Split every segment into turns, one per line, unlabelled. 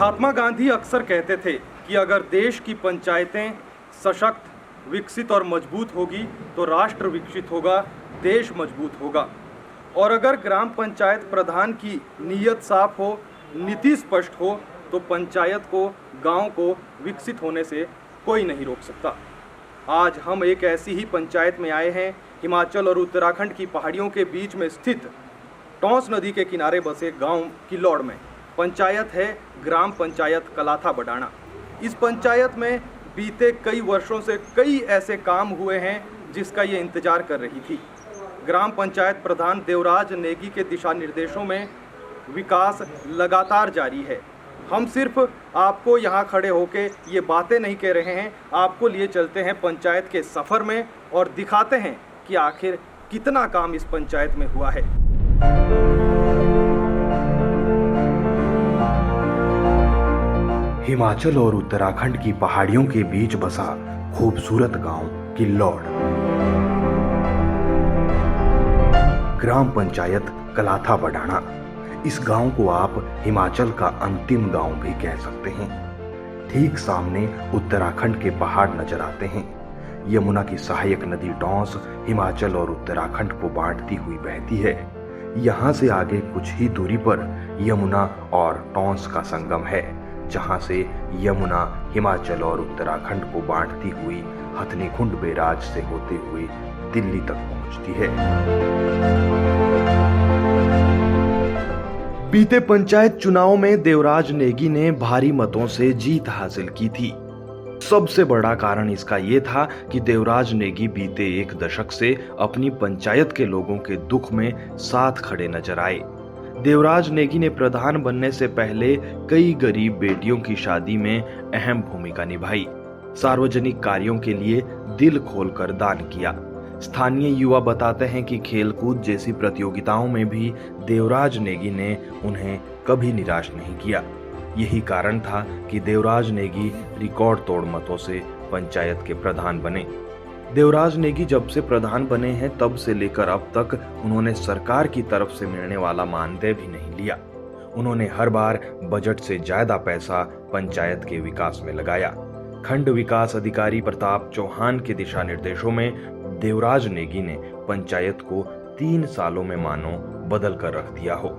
महात्मा गांधी अक्सर कहते थे कि अगर देश की पंचायतें सशक्त, विकसित और मजबूत होगी तो राष्ट्र विकसित होगा, देश मजबूत होगा। और अगर ग्राम पंचायत प्रधान की नीयत साफ हो, नीति स्पष्ट हो, तो पंचायत को, गांव को विकसित होने से कोई नहीं रोक सकता। आज हम एक ऐसी ही पंचायत में आए हैं, हिमाचल और उत्तराखंड की पहाड़ियों के बीच में स्थित टॉन्स नदी के किनारे बसे गांव किल्लौड़ में। पंचायत है ग्राम पंचायत कलाथा बडाना। इस पंचायत में बीते कई वर्षों से कई ऐसे काम हुए हैं जिसका ये इंतजार कर रही थी। ग्राम पंचायत प्रधान देवराज नेगी के दिशा निर्देशों में विकास लगातार जारी है। हम सिर्फ आपको यहाँ खड़े होके ये बातें नहीं कह रहे हैं, आपको लिए चलते हैं पंचायत के सफ़र में और दिखाते हैं कि आखिर कितना काम इस पंचायत में हुआ है।
हिमाचल और उत्तराखंड की पहाड़ियों के बीच बसा खूबसूरत गांव किल्लौड़। ग्राम पंचायत कलाथा बडाना। इस गांव को आप हिमाचल का अंतिम गांव भी कह सकते हैं। ठीक सामने उत्तराखंड के पहाड़ नजर आते हैं। यमुना की सहायक नदी टॉन्स हिमाचल और उत्तराखंड को बांटती हुई बहती है। यहाँ से आगे कुछ ही दूरी पर यमुना और टॉन्स का संगम है, जहां से यमुना हिमाचल और उत्तराखंड को बांटती हुई हथनीकुंड बैराज से होते हुए दिल्ली तक पहुंचती है। बीते पंचायत चुनाव में देवराज नेगी ने भारी मतों से जीत हासिल की थी। सबसे बड़ा कारण इसका यह था कि देवराज नेगी बीते एक दशक से अपनी पंचायत के लोगों के दुख में साथ खड़े नजर आए। देवराज नेगी ने प्रधान बनने से पहले कई गरीब बेटियों की शादी में अहम भूमिका निभाई। सार्वजनिक कार्यों के लिए दिल खोलकर दान किया। स्थानीय युवा बताते हैं कि खेलकूद जैसी प्रतियोगिताओं में भी देवराज नेगी ने उन्हें कभी निराश नहीं किया। यही कारण था कि देवराज नेगी रिकॉर्ड तोड़ मतों से पंचायत के प्रधान बने। देवराज नेगी जब से प्रधान बने हैं तब से लेकर अब तक उन्होंने सरकार की तरफ से मिलने वाला मानदेय भी नहीं लिया। उन्होंने हर बार बजट से ज्यादा पैसा पंचायत के विकास में लगाया। खंड विकास अधिकारी प्रताप चौहान के दिशा निर्देशों में देवराज नेगी ने पंचायत को 3 सालों में मानो बदल कर रख दिया हो।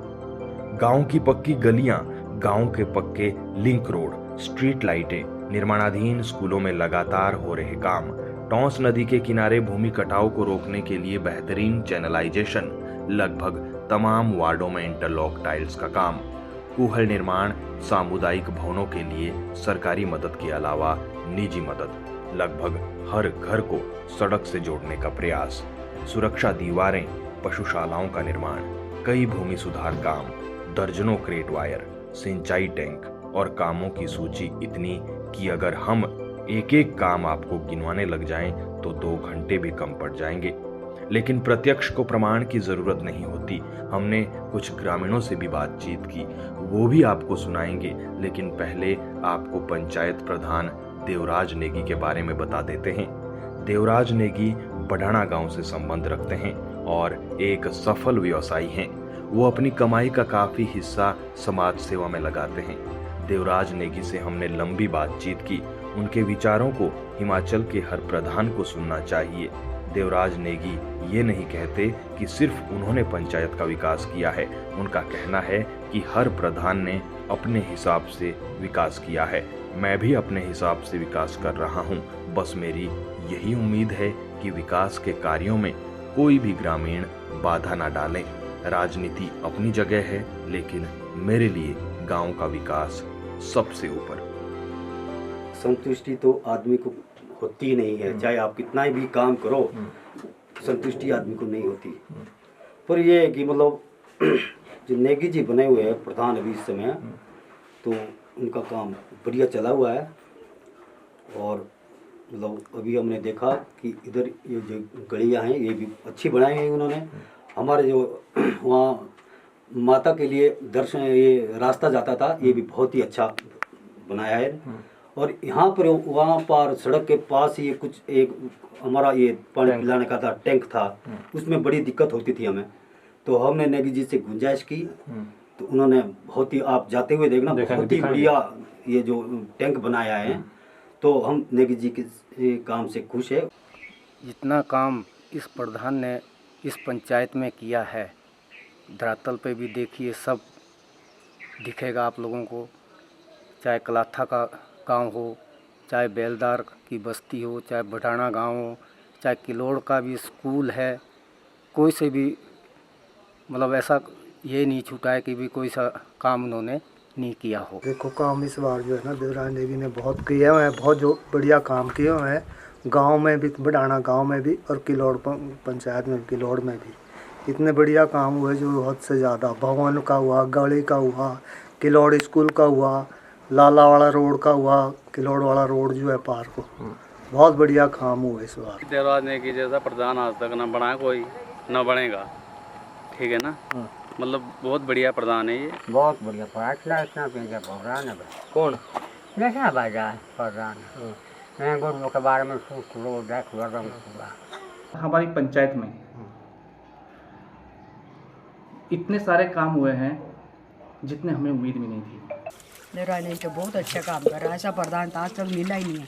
गांव की पक्की गलियां, गांव के पक्के लिंक रोड, स्ट्रीट लाइटें, निर्माणाधीन स्कूलों में लगातार हो रहे काम, टॉन्स नदी के किनारे भूमि कटाव को रोकने के लिए बेहतरीन चैनलाइजेशन, लगभग तमाम वार्डों में इंटरलॉक टाइल्स का काम, कूहल निर्माण, सामुदायिक भवनों के लिए सरकारी मदद के अलावा निजी मदद, लगभग हर घर को सड़क से जोड़ने का प्रयास, सुरक्षा दीवारें, पशुशालाओं का निर्माण, कई भूमि सुधार काम, दर्जनों क्रेट वायर, सिंचाई टैंक और कामों की सूची इतनी कि अगर हम एक एक काम आपको गिनवाने लग जाएं तो 2 घंटे भी कम पड़ जाएंगे। लेकिन प्रत्यक्ष को प्रमाण की जरूरत नहीं होती। हमने कुछ ग्रामीणों से भी बातचीत की, वो भी आपको सुनाएंगे। लेकिन पहले आपको पंचायत प्रधान देवराज नेगी के बारे में बता देते हैं। देवराज नेगी बडाना गांव से संबंध रखते हैं और एक सफल व्यवसायी हैं। वो अपनी कमाई का काफी हिस्सा समाज सेवा में लगाते हैं। देवराज नेगी से हमने लंबी बातचीत की। उनके विचारों को हिमाचल के हर प्रधान को सुनना चाहिए। देवराज नेगी ये नहीं कहते कि सिर्फ उन्होंने पंचायत का विकास किया है। उनका कहना है कि हर प्रधान ने अपने हिसाब से विकास किया है। मैं भी अपने हिसाब से विकास कर रहा हूँ। बस मेरी यही उम्मीद है कि विकास के कार्यों में कोई भी ग्रामीण बाधा ना डालें। राजनीति अपनी जगह है, लेकिन मेरे लिए गांव का विकास सबसे ऊपर।
संतुष्टि तो आदमी को होती ही नहीं है, चाहे आप कितना भी काम करो, संतुष्टि आदमी को नहीं होती। पर ये है कि मतलब जो नेगी जी बने हुए हैं प्रधान अभी इस समय, तो उनका काम बढ़िया चला हुआ है। और मतलब अभी हमने देखा कि इधर ये जो गलियाँ हैं ये भी अच्छी बनाई हैं उन्होंने। हमारे जो वहाँ माता के लिए दर्शन, ये रास्ता जाता था, ये भी बहुत ही अच्छा बनाया है। और यहाँ पर वहाँ पर सड़क के पास ही कुछ एक हमारा ये पानी पिलाने का था, टैंक था, उसमें बड़ी दिक्कत होती थी हमें। तो हमने नेगी जी से गुंजाइश की तो उन्होंने बहुत ही, आप जाते हुए देखना, बहुत ही बढ़िया ये जो टैंक बनाया है। तो हम नेगी जी के काम से खुश है।
जितना काम इस प्रधान ने इस पंचायत में किया है, धरातल पे भी देखिए सब दिखेगा आप लोगों को। चाहे कलाथा का गांव हो, चाहे बेलदार की बस्ती हो, चाहे बढ़ाना गांव हो, चाहे किलोड़ का भी स्कूल है, कोई से भी मतलब ऐसा ये नहीं छूटा है कि भी कोई सा काम उन्होंने नहीं किया हो।
देखो काम इस बार जो है ना देवराज नेगी ने बहुत किए हुए हैं, बहुत जो बढ़िया काम किए हुए हैं, गांव में भी, बढ़ाना गांव में भी और किलोड़ पंचायत में, किलोड़ में भी इतने बढ़िया काम हुए जो हद से ज़्यादा। भवन का हुआ, गली का हुआ, किलोड़ स्कूल का हुआ, लाला वाला रोड का हुआ, किलोड़ वाला रोड जो है पार को, बहुत बढ़िया काम हुआ इस बार।
देवराज नेगी जैसा प्रधान आज तक ना बना कोई, ना बनेगा, ठीक है ना। मतलब बहुत बढ़िया प्रधान है ये,
बहुत बढ़िया पाटला इतना बढ़िया प्रोग्राम है।
कौन?
जैसा बाजार प्रधान मैं गुरु के बारे में सोच लो देख लो
हमारी पंचायत में इतने सारे काम हुए हैं जितने हमें उम्मीद भी नहीं थी।
देवराज नेगी तो बहुत अच्छा काम कर रहा है। ऐसा प्रधान तो आज तक मिला ही नहीं है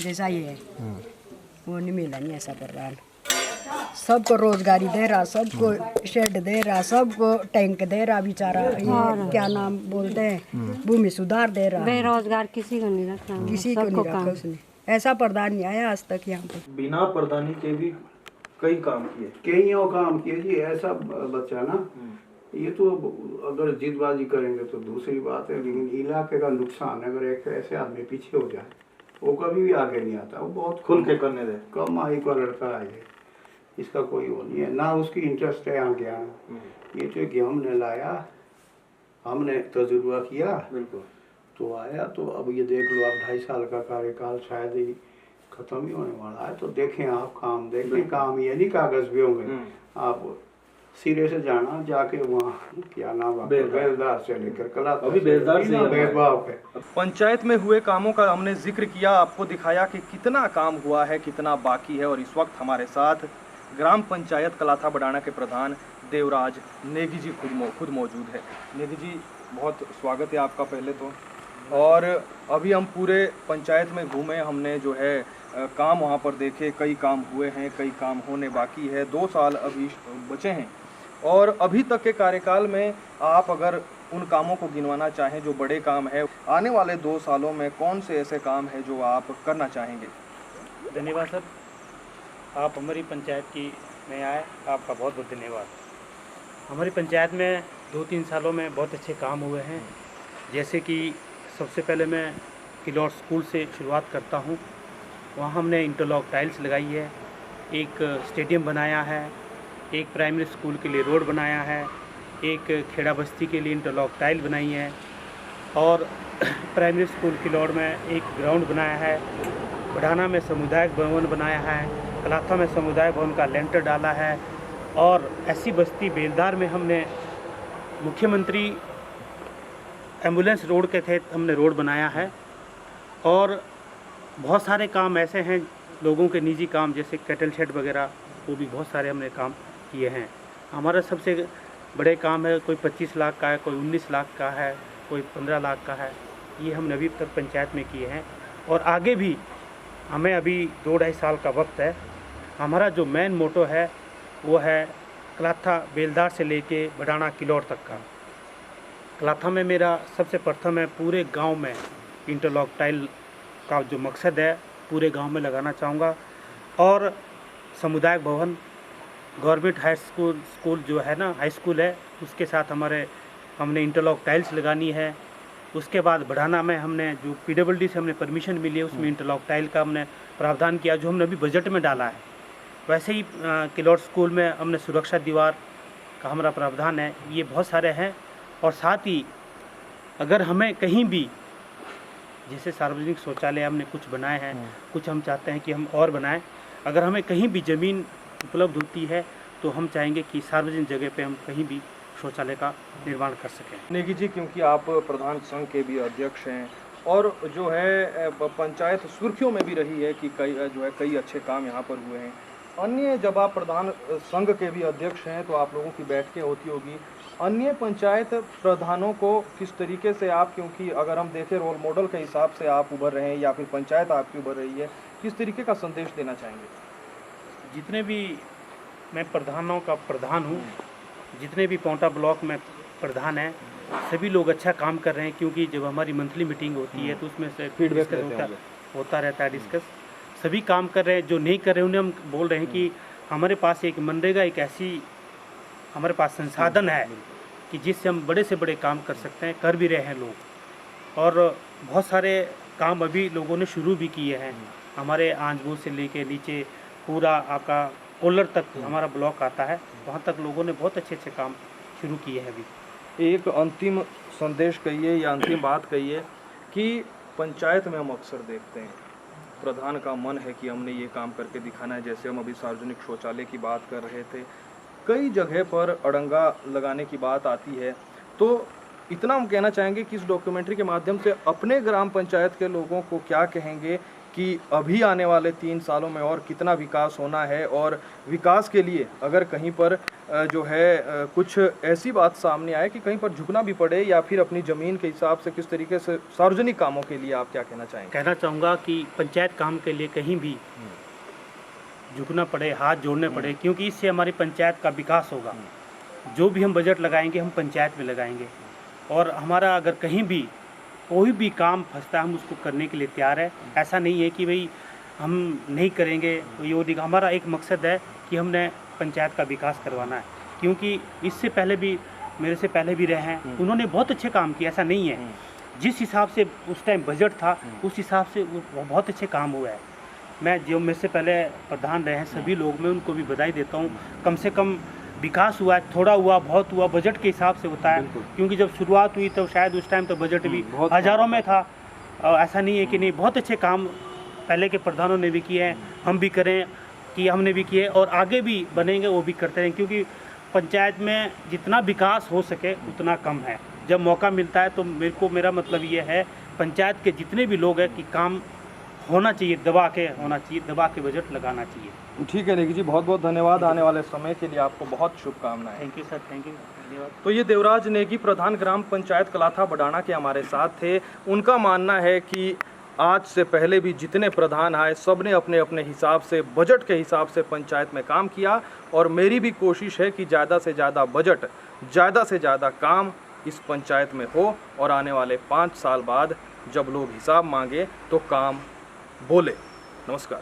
जैसा ये है, वो नहीं मिला नहीं ऐसा प्रधान। सबको रोजगारी दे रहा, सबको शेड दे रहा, सबको टैंक दे रहा, बेचारा ये क्या नाम बोलते हैं, भूमि सुधार दे रहा।
बेरोजगार किसी को नहीं रखा,
किसी को नहीं रखा उसने। ऐसा प्रधान नहीं आया आज तक यहाँ पे।
बिना प्रधानी के भी कई काम किए,
कईयों काम किए जी। ऐसा बच्चा ना, ये तो अगर जिदबाजी करेंगे तो दूसरी बात है, लेकिन इलाके का नुकसान अगर एक ऐसे आदमी पीछे हो जाए, वो कभी भी आगे नहीं आता। वो बहुत
खुल के करने दे,
कम आयु का लड़का है ये, इसका कोई वो नहीं है ना, उसकी इंटरेस्ट है यहाँ के आना। ये तो कि हमने लाया, हमने तजुर्बा किया,
बिल्कुल,
तो आया। तो अब ये देख लो, आप 2.5 साल का कार्यकाल शायद ही खत्म ही होने वाला है। तो देखें आप काम, देखें काम, ये नहीं कागज भी होंगे, आप सिरे से जाना, जाके वहाँ क्या नाम है, बेलदार से लेकर कला,
अभी बेलदार से
भेदभाव है।
पंचायत में हुए कामों का हमने जिक्र किया, आपको दिखाया कि कितना काम हुआ है, कितना बाकी है। और इस वक्त हमारे साथ ग्राम पंचायत कलाथा बढ़ाना के प्रधान देवराज नेगी जी खुद मौजूद है। नेगी जी, बहुत स्वागत है आपका पहले तो। और अभी हम पूरे पंचायत में घूमे, हमने जो है काम वहाँ पर देखे, कई काम हुए हैं, कई काम होने बाकी है, 2 साल अभी बचे हैं। और अभी तक के कार्यकाल में आप अगर उन कामों को गिनवाना चाहें जो बड़े काम है, आने वाले 2 सालों में कौन से ऐसे काम हैं जो आप करना चाहेंगे?
धन्यवाद सर, आप हमारी पंचायत की में आए, आपका बहुत बहुत धन्यवाद। हमारी पंचायत में 2-3 सालों में बहुत अच्छे काम हुए हैं। जैसे कि सबसे पहले मैं किलोड़ स्कूल से शुरुआत करता हूँ। वहाँ हमने इंटरलॉक टाइल्स लगाई है, एक स्टेडियम बनाया है, एक प्राइमरी स्कूल के लिए रोड बनाया है, एक खेड़ा बस्ती के लिए इंटरलॉक टाइल बनाई है, और प्राइमरी स्कूल किलोड़ में एक ग्राउंड बनाया है, बढ़ाना में सामुदायिक भवन बनाया है, कलाथा में समुदाय भवन का लेंटर डाला है, और ऐसी बस्ती बेलदार में हमने मुख्यमंत्री एम्बुलेंस रोड के तहत हमने रोड बनाया है। और बहुत सारे काम ऐसे हैं, लोगों के निजी काम जैसे कैटल शेड वगैरह, वो भी बहुत सारे हमने काम किए हैं। हमारा सबसे बड़े काम है, कोई 25 लाख का है, कोई 19 लाख का है, कोई 15 लाख का है। ये हमने अभी तक पंचायत में किए हैं, और आगे भी हमें अभी 2-2.5 साल का वक्त है। हमारा जो मेन मोटो है वो है कलाथा बेलदार से लेके बढ़ाना किलोड़ तक का। कलाथा में मेरा सबसे प्रथम है पूरे गांव में इंटरलॉक टाइल का जो मकसद है पूरे गांव में लगाना चाहूँगा। और सामुदायिक भवन, गवर्नमेंट हाई स्कूल जो है ना, हाई स्कूल है, उसके साथ हमने इंटरलॉक टाइल्स लगानी है। उसके बाद बढ़ाना में हमने जो PWD से हमने परमिशन मिली है, उसमें इंटरलॉक टाइल का हमने प्रावधान किया, जो हमने अभी बजट में डाला है। वैसे ही किलोड़ स्कूल में हमने सुरक्षा दीवार का हमारा प्रावधान है। ये बहुत सारे हैं। और साथ ही अगर हमें कहीं भी, जैसे सार्वजनिक शौचालय हमने कुछ बनाए हैं, कुछ हम चाहते हैं कि हम और बनाएं। अगर हमें कहीं भी ज़मीन उपलब्ध होती है तो हम चाहेंगे कि सार्वजनिक जगह पे हम कहीं भी शौचालय का निर्माण कर सकें।
नेगी जी, क्योंकि आप प्रधान संघ के भी अध्यक्ष हैं और जो है पंचायत सुर्खियों में भी रही है कि कई अच्छे काम यहाँ पर हुए हैं, अन्य जब आप प्रधान संघ के भी अध्यक्ष हैं तो आप लोगों की बैठकें होती होगी, अन्य पंचायत प्रधानों को किस तरीके से आप, क्योंकि अगर हम देखें रोल मॉडल के हिसाब से आप उभर रहे हैं या फिर पंचायत आपकी उभर रही है, किस तरीके का संदेश देना चाहेंगे?
जितने भी मैं प्रधानों का प्रधान हूँ, जितने भी पोंटा ब्लॉक में प्रधान हैं, सभी लोग अच्छा काम कर रहे हैं, क्योंकि जब हमारी मंथली मीटिंग होती है तो उसमें से
फीडबैक
होता रहता है डिस्कस। सभी काम कर रहे हैं, जो नहीं कर रहे उन्हें हम बोल रहे हैं कि हमारे पास एक मनरेगा एक ऐसी हमारे पास संसाधन है कि जिससे हम बड़े से बड़े काम कर सकते हैं, कर भी रहे हैं लोग। और बहुत सारे काम अभी लोगों ने शुरू भी किए हैं। हमारे आंजबूर से लेके नीचे पूरा आपका कोल्लर तक हमारा ब्लॉक आता है, वहाँ तक लोगों ने बहुत अच्छे अच्छे काम शुरू किए हैं अभी।
एक अंतिम संदेश कहिए या अंतिम बात कहिए कि पंचायत में हम अक्सर देखते हैं प्रधान का मन है कि हमने ये काम करके दिखाना है, जैसे हम अभी सार्वजनिक शौचालय की बात कर रहे थे, कई जगह पर अड़ंगा लगाने की बात आती है। तो इतना हम कहना चाहेंगे कि इस डॉक्यूमेंट्री के माध्यम से अपने ग्राम पंचायत के लोगों को क्या कहेंगे कि अभी आने वाले 3 सालों में और कितना विकास होना है, और विकास के लिए अगर कहीं पर जो है कुछ ऐसी बात सामने आए कि कहीं पर झुकना भी पड़े या फिर अपनी ज़मीन के हिसाब से किस तरीके से सार्वजनिक कामों के लिए आप क्या कहना चाहेंगे?
कहना चाहूँगा कि पंचायत काम के लिए कहीं भी झुकना पड़े, हाथ जोड़ने पड़े, क्योंकि इससे हमारी पंचायत का विकास होगा। जो भी हम बजट लगाएंगे हम पंचायत में लगाएंगे, और हमारा अगर कहीं भी कोई भी काम फंसता है हम उसको करने के लिए तैयार है। ऐसा नहीं है कि भाई हम नहीं करेंगे, ये हमारा एक मकसद है कि हमने पंचायत का विकास करवाना है, क्योंकि इससे पहले भी मेरे से पहले भी रहे हैं, उन्होंने बहुत अच्छे काम किए। ऐसा नहीं है, जिस हिसाब से उस टाइम बजट था उस हिसाब से वो बहुत अच्छे काम हुआ है। मैं जो मेरे से पहले प्रधान रहे हैं सभी लोग, मैं उनको भी बधाई देता हूँ। कम से कम विकास हुआ है, थोड़ा हुआ बहुत हुआ, बजट के हिसाब से होता है, क्योंकि जब शुरुआत हुई तो शायद उस टाइम तो बजट भी हज़ारों में था। ऐसा नहीं है कि नहीं, बहुत अच्छे काम पहले के प्रधानों ने भी किए हैं, हम भी करें कि हमने भी किए और आगे भी बनेंगे, वो भी करते रहें, क्योंकि पंचायत में जितना विकास हो सके उतना कम है। जब मौका मिलता है तो मेरा मतलब ये है पंचायत के जितने भी लोग हैं कि काम होना चाहिए, दबा के होना चाहिए, दबा के बजट लगाना चाहिए।
ठीक है नेगी जी, बहुत बहुत धन्यवाद। आने वाले समय के लिए आपको बहुत शुभकामनाएं।
Thank you sir, thank you, धन्यवाद।
तो ये देवराज नेगी प्रधान ग्राम पंचायत कलाथा बडाना के हमारे साथ थे। उनका मानना है कि आज से पहले भी जितने प्रधान आए सब ने अपने अपने हिसाब से, बजट के हिसाब से पंचायत में काम किया, और मेरी भी कोशिश है कि ज़्यादा से ज़्यादा बजट, ज़्यादा से ज़्यादा काम इस पंचायत में हो, और आने वाले 5 साल बाद जब लोग हिसाब मांगे तो काम बोले। नमस्कार।